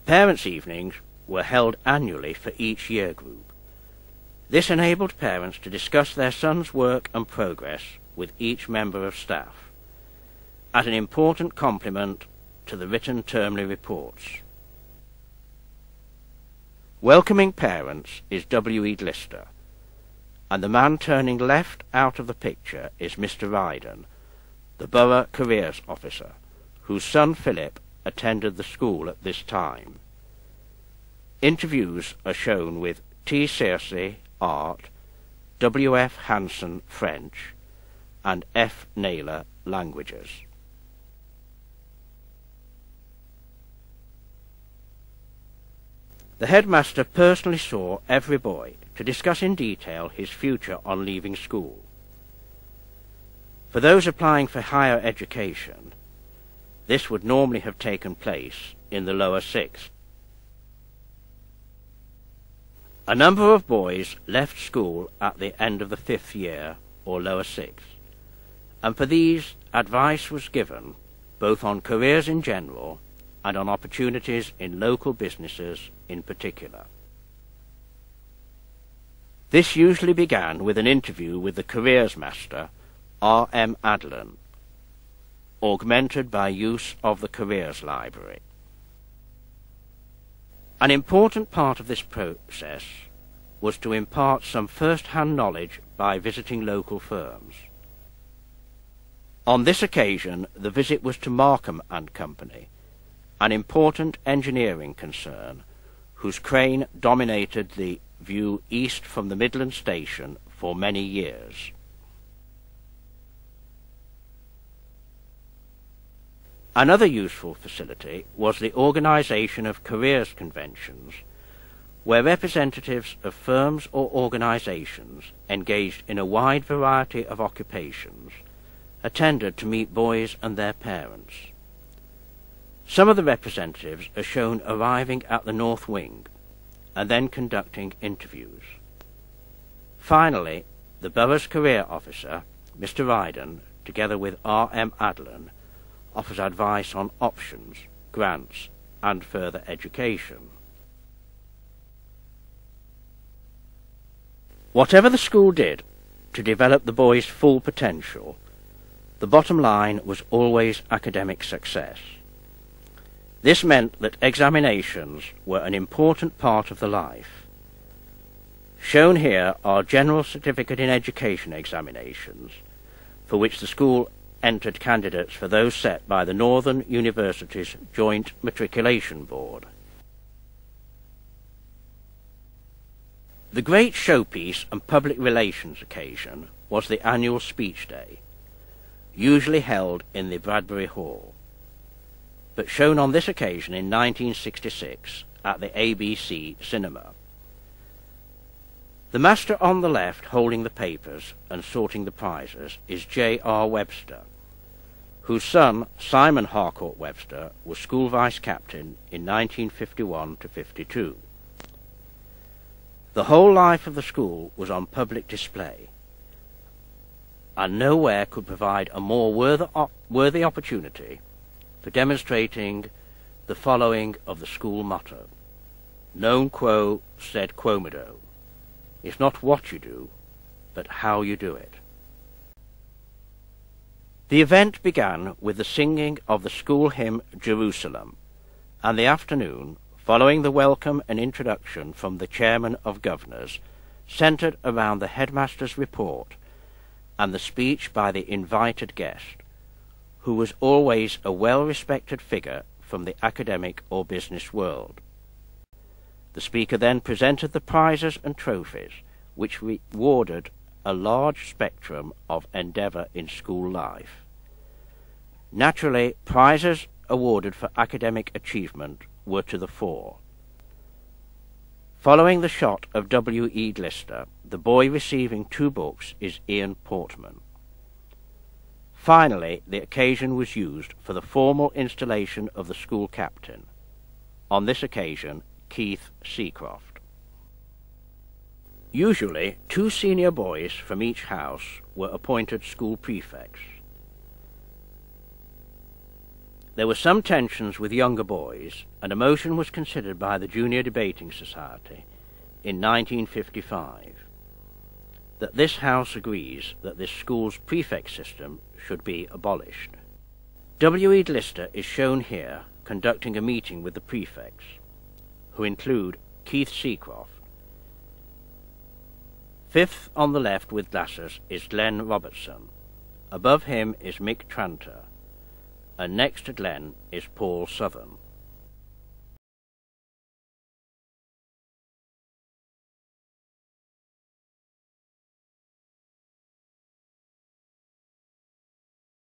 Parents' evenings were held annually for each year group. This enabled parents to discuss their son's work and progress with each member of staff, as an important complement to the written termly reports. Welcoming parents is W. E. Glister, and the man turning left out of the picture is Mr. Ryden, the Borough Careers Officer, whose son Philip attended the school at this time. Interviews are shown with T. Searcy, Art, W. F. Hanson, French, and F. Naylor, Languages. The headmaster personally saw every boy to discuss in detail his future on leaving school. For those applying for higher education, this would normally have taken place in the lower sixth. A number of boys left school at the end of the 5th year or lower sixth, and for these advice was given both on careers in general and on opportunities in local businesses in particular. This usually began with an interview with the careers master, R. M. Adlon, augmented by use of the careers library. An important part of this process was to impart some first-hand knowledge by visiting local firms. On this occasion the visit was to Markham and Company, an important engineering concern whose crane dominated the view east from the Midland Station for many years. Another useful facility was the organisation of careers conventions, where representatives of firms or organisations engaged in a wide variety of occupations attended to meet boys and their parents. Some of the representatives are shown arriving at the North Wing and then conducting interviews. Finally, the borough's career officer, Mr. Ryden, together with R. M. Adlon, offers advice on options, grants, and further education. Whatever the school did to develop the boys' full potential, the bottom line was always academic success. This meant that examinations were an important part of the life. Shown here are General Certificate in Education examinations, for which the school entered candidates for those set by the Northern Universities Joint Matriculation Board. The great showpiece and public relations occasion was the annual Speech Day, usually held in the Bradbury Hall, but shown on this occasion in 1966 at the ABC Cinema. The master on the left holding the papers and sorting the prizes is J. R. Webster, whose son Simon Harcourt Webster was school vice-captain in 1951–52. The whole life of the school was on public display, and nowhere could provide a more worthy opportunity for demonstrating the following of the school motto: Non quo sed quomodo. It's not what you do, but how you do it. The event began with the singing of the school hymn Jerusalem, and the afternoon, following the welcome and introduction from the Chairman of Governors, centred around the headmaster's report and the speech by the invited guest, who was always a well-respected figure from the academic or business world. The speaker then presented the prizes and trophies, which rewarded a large spectrum of endeavour in school life. Naturally, prizes awarded for academic achievement were to the fore. Following the shot of W. E. Glister, the boy receiving 2 books is Ian Portman. Finally, the occasion was used for the formal installation of the school captain, on this occasion Keith Seacroft. Usually 2 senior boys from each house were appointed school prefects. There were some tensions with younger boys, and a motion was considered by the Junior Debating Society in 1955 that this House agrees that this school's prefect system should be abolished. W. E. Lister is shown here conducting a meeting with the prefects, who include Keith Seacroft. Fifth on the left with glasses is Glenn Robertson. Above him is Mick Tranter, and next to Glenn is Paul Southern.